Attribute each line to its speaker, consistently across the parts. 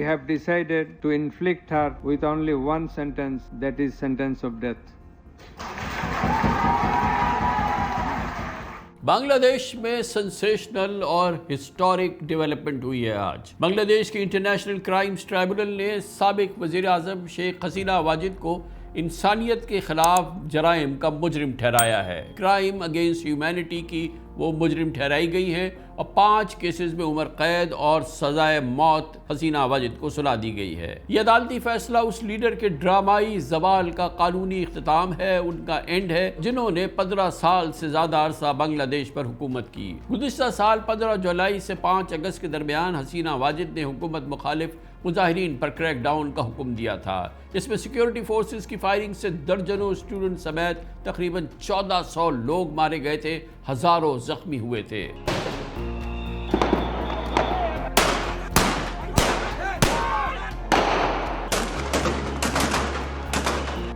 Speaker 1: we have decided to inflict her with only one sentence, that is sentence of death.
Speaker 2: Bangladesh में sensational और historic development हुई है आज। बांग्लादेश की इंटरनेशनल क्राइम्स ट्राइब्यूनल ने साबिक वज़ीर आज़म शेख हसीना वाजिद को इंसानियत के ख़िलाफ़ जराइम का मुजरिम ठहराया है। क्राइम अगेंस्ट ह्यूमैनिटी की वो मुजरिम ठहराई गई हैं और 5 केसेस में उम्र कैद और सज़ाए मौत हसीना वाजिद को सुना दी गई है। ये अदालती फैसला उस लीडर के ड्रामाई ज़वाल का कानूनी इख्तिताम है, उनका एंड है, जिन्होंने 15 साल से ज़्यादा अरसा बांग्लादेश पर हुकूमत की। गुज़िश्ता साल 15 जुलाई से 5 अगस्त के दरमियान हसीना वाजिद ने हुकूमत मुखालिफ मुजाहिरीन पर क्रैक डाउन का हुक्म दिया था। इसमें सिक्योरिटी फोर्सेस की फायरिंग से दर्जनों स्टूडेंट समेत तकरीबन 1400 लोग मारे गए थे, हज़ारों जख्मी हुए थे।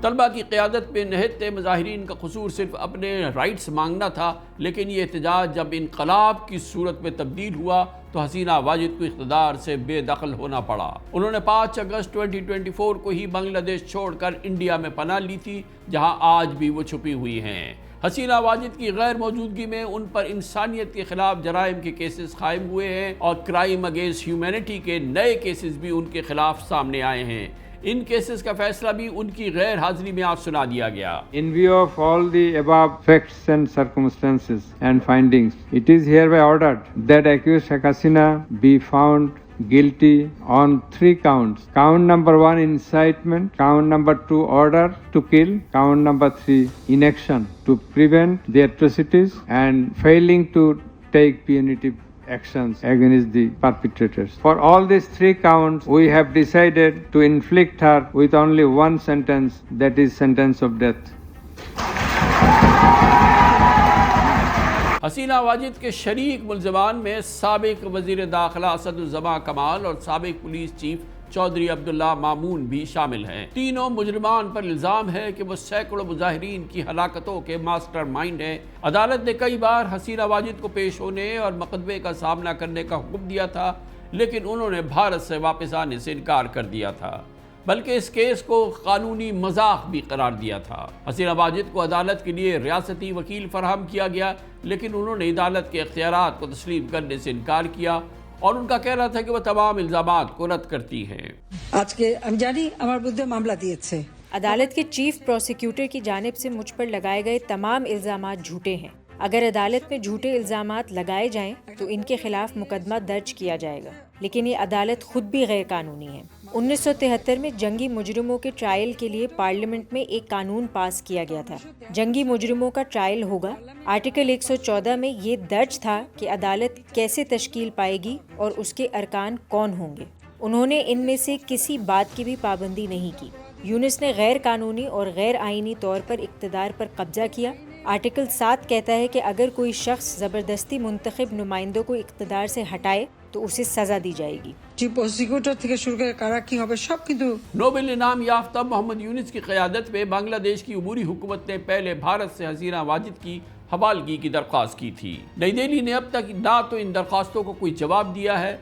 Speaker 2: तलबा की क़यादत में नहते मुजाहिरीन का कसूर सिर्फ अपने राइट्स मांगना था, लेकिन ये एहतजाज जब इनकलाब की सूरत में तब्दील हुआ तो हसीना वाजिद को इक़्तिदार से बेदखल होना पड़ा। उन्होंने 5 अगस्त 2024 को ही बांग्लादेश छोड़कर इंडिया में पनाह ली थी, जहां आज भी वो छुपी हुई हैं। हसीना वाजिद की गैर मौजूदगी में उन पर इंसानियत के खिलाफ जराइम के केसेस कायम हुए हैं और क्राइम अगेंस्ट ह्यूमैनिटी के नए केसेस भी उनके खिलाफ सामने आए हैं। इन केसेस का फैसला भी उनकी गैर हाजिरी में आज सुना दिया गया।
Speaker 1: In view of all the above facts and circumstances and findings, it is hereby ordered that accused Sheikh Hasina be found guilty on 3 counts. Count number 1, incitement. Count number 2, order to kill. Count number 3, inaction to prevent the atrocities and failing to take punitive actions against the perpetrators. For all these 3 counts, we have decided to inflict her with only one sentence, that is sentence of death.
Speaker 2: हसीना वाजिद के शरीक मुल्ज़मान में साबिक वज़ीर दाखिला असदुज़्ज़मा कमाल और साबिक police chief Chaudhary Abdullah Mamun भी शामिल हैं। तीनों मुजरिमान पर इल्ज़ाम है कि वो सैकड़ों मुजाहिरीन की हलाकतों के मास्टरमाइंड हैं। अदालत ने कई बार हसीना वाजिद को पेश होने और मुकदमे का सामना करने का हुक्म दिया था, लेकिन उन्होंने भारत से वापस आने से इनकार कर दिया था, बल्कि इस केस को कानूनी मजाक भी करार दिया था। हसीना वाजिद को अदालत के लिए रियासती वकील फराहम किया गया, लेकिन उन्होंने अदालत के इख्तियारात को तस्लीम करने से इनकार किया और उनका कहना था कि वो तमाम इल्ज़ामात को रद्द करती हैं।
Speaker 3: आज के हम जानी हमारे विरुद्ध मामला दिए थे।
Speaker 4: अदालत के चीफ प्रोसिक्यूटर की जानिब से मुझ पर लगाए गए तमाम इल्ज़ामात झूठे हैं। अगर अदालत में झूठे इल्ज़ामात लगाए जाएं तो इनके खिलाफ मुकदमा दर्ज किया जाएगा, लेकिन ये अदालत खुद भी गैर कानूनी है। 1973 में जंगी मुजरिमों के ट्रायल के लिए पार्लियामेंट में एक कानून पास किया गया था। जंगी मुजरिमों का ट्रायल होगा। आर्टिकल 114 में ये दर्ज था कि अदालत कैसे तश्कील पाएगी और उसके अरकान कौन होंगे। उन्होंने इनमें से किसी बात की भी पाबंदी नहीं की। यूनिस ने गैर कानूनी और गैर आईनी तौर पर इक़्तिदार पर कब्जा किया। आर्टिकल 7 कहता है कि अगर कोई शख्स ज़बरदस्ती मुंतखब नुमाइंदों को इक़्तिदार से हटाए तो उसे सज़ा दी जाएगी।
Speaker 3: चीफ प्रोसिक्यूटर থেকে শুরু করে কারা কি হবে সব কিন্তু
Speaker 2: नोबेल इनाम याफ्ता मोहम्मद यूनिस की क़यादत में बांग्लादेश की अबूरी हुकूमत ने पहले भारत से हसीना वाजिद की हवालगी की दरख्वास्त की थी। नई दिल्ली ने अब तक ना तो इन दरख्वास्तों को कोई जवाब दिया है,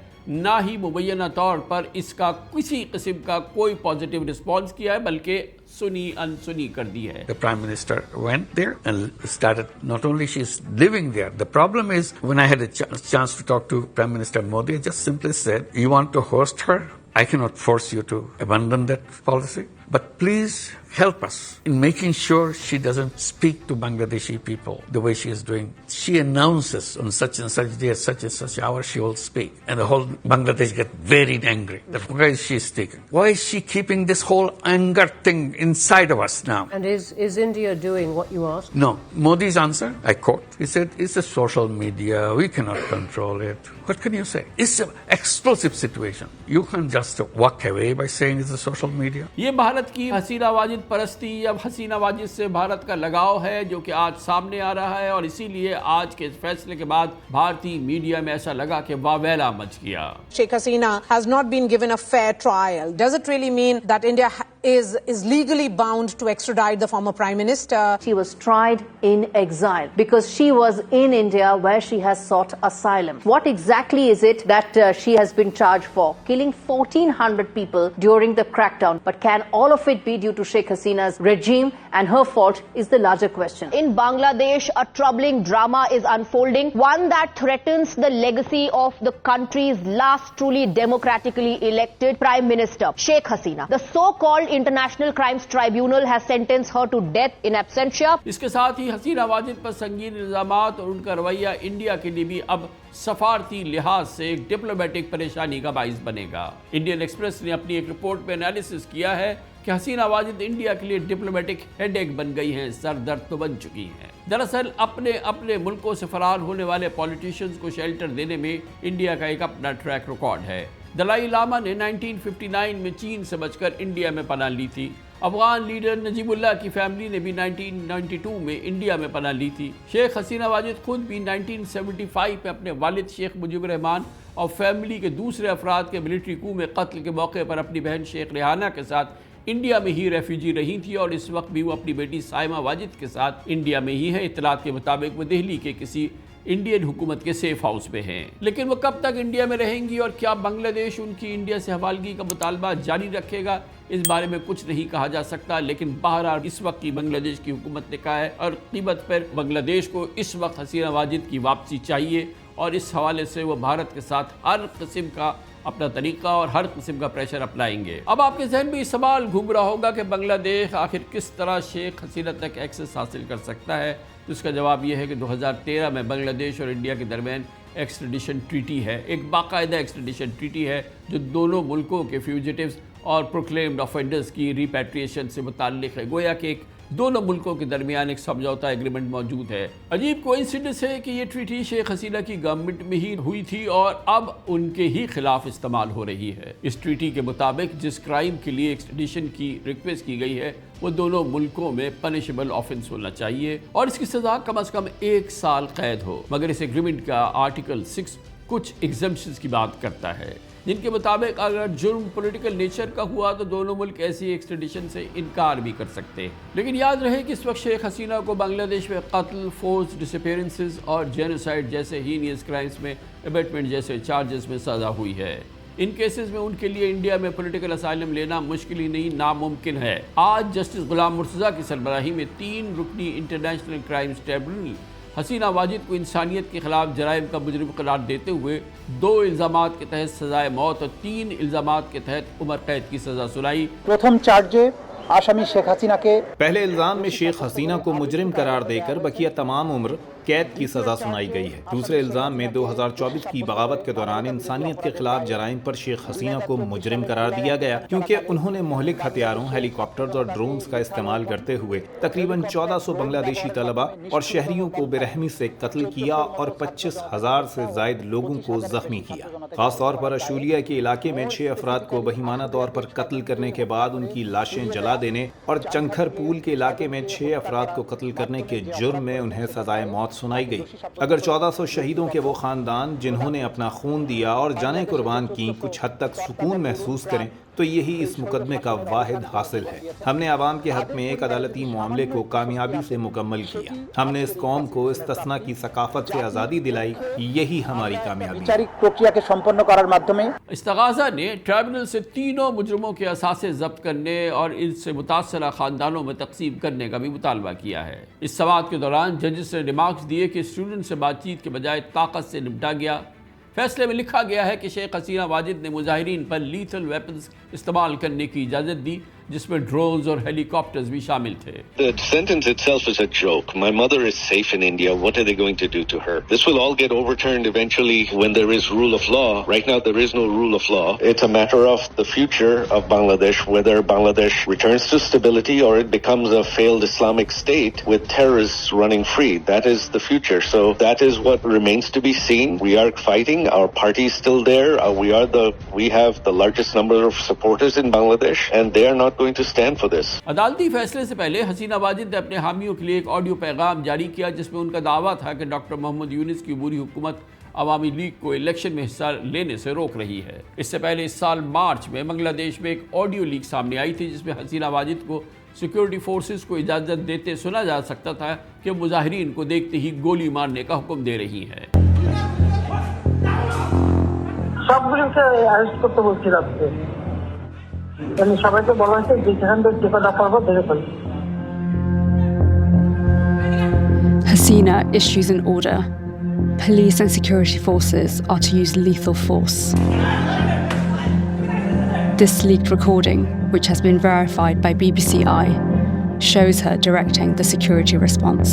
Speaker 2: ना ही मुबैना तौर पर इसका किसी किस्म का कोई पॉजिटिव रिस्पॉन्स किया है, बल्कि सुनी अनसुनी कर दी है।
Speaker 5: The Prime Minister went there and started, not only she's living there, the problem is when I had a chance to talk to Prime Minister Modi, I just simply said, you want to host her? I cannot force you to abandon that policy, but please help us in making sure she doesn't speak to Bangladeshi people the way she is doing. She announces on such and such day, such and such hour she will speak. And the whole Bangladesh get very angry. Why is she speaking? Why is she keeping this whole anger thing inside of us now?
Speaker 6: And is India doing what you asked?
Speaker 5: No. Modi's answer, I quote, he said, it's a social media, we cannot control it. What can you say? It's an explosive situation. You can't just walk away by saying it's a social media.
Speaker 2: ये भारत की हसीना वाजिद परस्ती या हसीना वाजिद से भारत का लगाव है, जो कि आज सामने आ रहा है, और इसीलिए आज के फैसले के बाद भारतीय मीडिया में ऐसा लगा कि वावेला मच गया।
Speaker 7: Sheikh Hasina has not been given a fair trial. Does it really mean that India
Speaker 6: is legally bound to extradite the former Prime Minister.
Speaker 7: She was tried in exile because she was in India where she has sought asylum. What exactly is it that she has been charged for? Killing 1,400 people during the crackdown. But can all of it be due to Sheikh Hasina's regime, and her fault is the larger question.
Speaker 8: In Bangladesh, a troubling drama is unfolding, one that threatens the legacy of the country's last truly democratically elected Prime Minister, Sheikh Hasina. The so-called International Crimes Tribunal has sentenced her to death in absentia.
Speaker 2: इसके साथ ही हसीना वाजिद पर संगीन इल्जामात और उनका रवैया India के लिए भी अब सफारती लिहाज से एक डिप्लोमेटिक परेशानी का बाइस बनेगा। इंडियन एक्सप्रेस ने अपनी एक रिपोर्ट में एनालिसिस किया है कि हसीना वाजिद इंडिया के लिए डिप्लोमेटिक हेडेक बन गई हैं, सर दर्द तो बन चुकी हैं। दरअसल अपने अपने मुल्कों से फरार होने वाले पॉलिटिशियंस को शेल्टर देने में इंडिया का एक अपना ट्रैक रिकॉर्ड है। दलाई लामा ने 1959 में चीन से बचकर इंडिया में पनाह ली थी। अफगान लीडर नजीबुल्लाह की फैमिली ने भी 1992 में इंडिया में पनाह ली थी। शेख हसीना वाजिद खुद भी 1975 में अपने वालिद शेख मुजीबुर रहमान और फैमिली के दूसरे अफराद के मिलिट्री कू में कत्ल के मौके पर अपनी बहन शेख रेहाना के साथ इंडिया में ही रेफ्यूजी रही थी और इस वक्त भी वो अपनी बेटी साइमा वाजिद के साथ इंडिया में ही है। इत्तलात के मुताबिक वो दिल्ली के किसी इंडियन हुकूमत के सेफ हाउस में हैं। लेकिन वो कब तक इंडिया में रहेंगी और क्या बांग्लादेश उनकी इंडिया से हवालगी का मुतालबा जारी रखेगा, इस बारे में कुछ नहीं कहा जा सकता। लेकिन बहरहाल इस वक्त की बांग्लादेश की हुकूमत ने कहा है और कीमत पर बांग्लादेश को इस वक्त हसीना वाजिद की वापसी चाहिए और इस हवाले से वो भारत के साथ हर किस्म का अपना तरीका और हर किस्म का प्रेशर अपनाएंगे। अब आपके जहन में ये सवाल घूम रहा होगा कि बांग्लादेश आखिर किस तरह शेख हसीना तक एक्सेस हासिल कर सकता है। तो इसका जवाब यह है कि 2013 में बांग्लादेश और इंडिया के दरमियान एक्सट्रेडिशन ट्रीटी है, एक बाकायदा एक्सट्रेडिशन ट्रीटी है जो दोनों मुल्कों के फ्यूजिटिव्स और प्रोक्लेम्ड ऑफेंडर्स की रिपैट्रिएशन से मुताल्लिक है। गोया कि एक दोनों मुल्कों के दरमियान एक समझौता एग्रीमेंट मौजूद है। अजीब कोइंसिडेंस है कि ये ट्रीटी शेख हसीना की गवर्नमेंट में ही हुई थी और अब उनके ही खिलाफ इस्तेमाल हो रही है। इस ट्रीटी के मुताबिक जिस क्राइम के लिए एक्सट्रेडिशन की रिक्वेस्ट की गई है वो दोनों मुल्कों में पनिशेबल ऑफेंस होना चाहिए और इसकी सजा कम से कम 1 साल कैद हो। मगर इस एग्रीमेंट का आर्टिकल 6 कुछ एग्जम्पशंस की बात करता है जिनके मुताबिक अगर जुर्म पॉलिटिकल नेचर का हुआ तो दोनों मुल्क ऐसी एक्सट्रेडिशन से इनकार भी कर सकते हैं। लेकिन याद रहे कि इस वक्त शेख हसीना को बांग्लादेश में कत्ल, फोर्स डिसअपीयरेंसेस और जेनोसाइड जैसे हीनियस क्राइम्स में अबेटमेंट जैसे चार्जेस में सजा हुई है। इन केसेस में उनके लिए इंडिया में पॉलिटिकल असाइलम लेना मुश्किल ही नहीं नामुमकिन है। आज जस्टिस गुलाम मुर्तज़ा की सरबराही में 3 रुकनी इंटरनेशनल क्राइम्स ट्रिब्यूनल हसीना वाजिद को इंसानियत के खिलाफ जराइम का मुजरिम करार देते हुए 2 इल्ज़ामात के तहत सजाए मौत और 3 इल्ज़ामात के तहत उम्र कैद की सजा सुनाई।
Speaker 9: प्रथम चार्जे आसामी शेख हसीना के
Speaker 10: पहले इल्ज़ाम में शेख हसीना को मुजरिम करार देकर बकिया तमाम उम्र कैद की सजा सुनाई गई है। दूसरे इल्ज़ाम में 2024 की बगावत के दौरान इंसानियत के खिलाफ जराइम पर शेख हसीना को मुजरिम करार दिया गया क्योंकि उन्होंने मोहलिक हथियारों, हेलीकॉप्टर्स और ड्रोन्स का इस्तेमाल करते हुए तकरीबन 1400 बांग्लादेशी तलबा और शहरियों को बेरहमी से कत्ल किया और 25,000 से जायद लोगों को जख्मी किया। खास तौर पर अशूलिया के इलाके में 6 अफराद को बहिमाना तौर पर कत्ल करने के बाद उनकी लाशें जला देने और चंखर पूल के इलाके में 6 अफराद को कत्ल करने के जुर्म में उन्हें सजाए मौत सुनाई गई। अगर 1400 शहीदों के वो खानदान जिन्होंने अपना खून दिया और जानें कुर्बान की कुछ हद तक सुकून महसूस करें तो यही इस मुकदमे का वाहिद हासिल है। हमने आवाम के हक में एक अदालती मामले को कामयाबी से मुकम्मल किया। हमने इस कौम को इस्तिस्ना की सकाफत से आज़ादी दिलाई, यही हमारी कामयाबी है।
Speaker 9: प्रक्रिया के संपन्न करार माध्यमे
Speaker 2: इस्तगासा ने ट्राइब्यूनल से तीनों मुजरिमों के असासे जब्त करने और इनसे मुतासरा खानदानों में तकसीम करने का भी मुतालबा किया है। इस समाअत के दौरान जजेस ने रिमार्क्स दिए कि स्टूडेंट से बातचीत के बजाय ताकत से निपटा गया। फैसले में लिखा गया है कि शेख हसीना वाजिद ने मुजाहिरीन पर लीथल वेपन्स इस्तेमाल करने की इजाज़त दी जिसमें ड्रोन्स और हेलीकॉप्टर्स भी शामिल थे।
Speaker 11: The sentence itself is a joke. My mother is safe in India. What are they going to do to her? This will all get overturned eventually when there is rule of law. Right now there is no rule of law. It's a matter of the future of Bangladesh, whether Bangladesh returns to stability or it becomes a failed Islamic state with terrorists running free. That is the future. So that is what remains to be seen. We are fighting. Our party is still there. We have the largest number of supporters in Bangladesh, and they are not not going to stand for this.
Speaker 2: عدالتی فیصلے سے پہلے حسینہ واجد نے اپنے حامیوں کے لیے ایک آڈیو پیغام جاری کیا جس میں ان کا دعویٰ تھا کہ ڈاکٹر محمد یونس کی عبوری حکومت عوامی لیگ کو الیکشن میں حصہ لینے سے روک رہی ہے۔ اس سے پہلے اس سال مارچ میں بنگلہ دیش میں ایک آڈیو لیک سامنے آئی تھی جس میں حسینہ واجد کو سیکیورٹی فورسز کو اجازت دیتے سنا جا سکتا تھا کہ مظاہرین کو دیکھتے ہی گولی مارنے کا حکم دے رہی ہیں۔
Speaker 12: সবগুলোকে অ্যারেস্ট করতে বলছি রাত্রে, মানে সবাইকে বলা হয়েছে যে যেখান থেকে টিকা পারবো দেখে ফেলবে।
Speaker 13: Hasina issues an order. Police and security forces are to use lethal force. This leaked recording, which has been verified by BBC Eye, shows her directing the security response.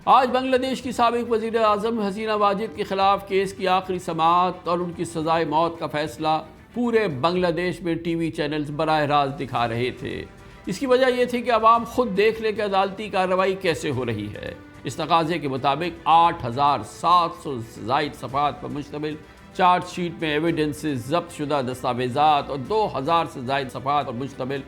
Speaker 2: آج بنگلہ دیش کی سابق وزیر اعظم حسینہ واجد کے خلاف کیس کی آخری سماعت اور ان کی سزائے موت کا فیصلہ پورے بنگلہ دیش میں ٹی وی چینلز براہ راست دکھا رہے تھے۔ اس کی وجہ یہ تھی کہ عوام خود دیکھ لے کہ عدالتی کارروائی کیسے ہو رہی ہے۔ اس تقاضے کے مطابق 8700 زائد صفحات پر مشتمل چارج شیٹ میں ایویڈنسز، ضبط شدہ دستاویزات اور 2000 سے زائد صفحات پر مشتمل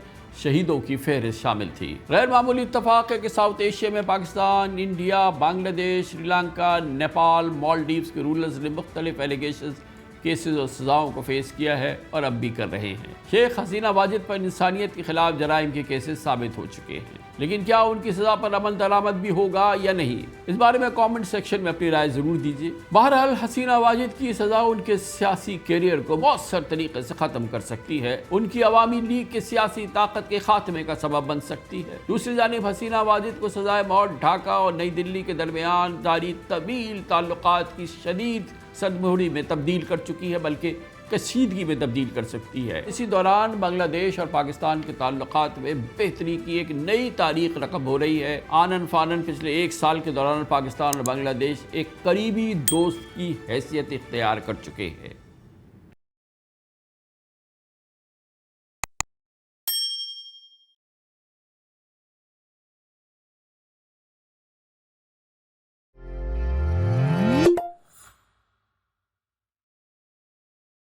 Speaker 2: شہیدوں کی فہرست شامل تھی۔ غیر معمولی اتفاق ہے کہ ساؤتھ ایشیا میں پاکستان، انڈیا، بنگلہ دیش، سری لنکا، نیپال، مالڈیوز کے رولرز نے مختلف ایلیگیشنز، کیسز اور سزاؤں کو فیس کیا ہے اور اب بھی کر رہے ہیں۔ شیخ حسینہ واجد پر انسانیت کے خلاف جرائم کے کیسز ثابت ہو چکے ہیں، لیکن کیا ان کی سزا پر عمل درآمد بھی ہوگا یا نہیں؟ اس بارے میں کامنٹ سیکشن میں اپنی رائے ضرور دیجیے۔ بہرحال حسینہ واجد کی سزا ان کے سیاسی کیریئر کو مؤثر طریقے سے ختم کر سکتی ہے، ان کی عوامی لیگ کے سیاسی طاقت کے خاتمے کا سبب بن سکتی ہے۔ دوسری جانب حسینہ واجد کو سزائے موت ڈھاکہ اور نئی دلی کے درمیان جاری طویل تعلقات کی شدید صدمہری میں تبدیل کر چکی ہے، بلکہ کشیدگی میں تبدیل کر سکتی ہے۔ اسی دوران بنگلہ دیش اور پاکستان کے تعلقات میں بہتری کی ایک نئی تاریخ رقم ہو رہی ہے۔ آنن فانن پچھلے ایک سال کے دوران پاکستان اور بنگلہ دیش ایک قریبی دوست کی حیثیت اختیار کر چکے ہیں۔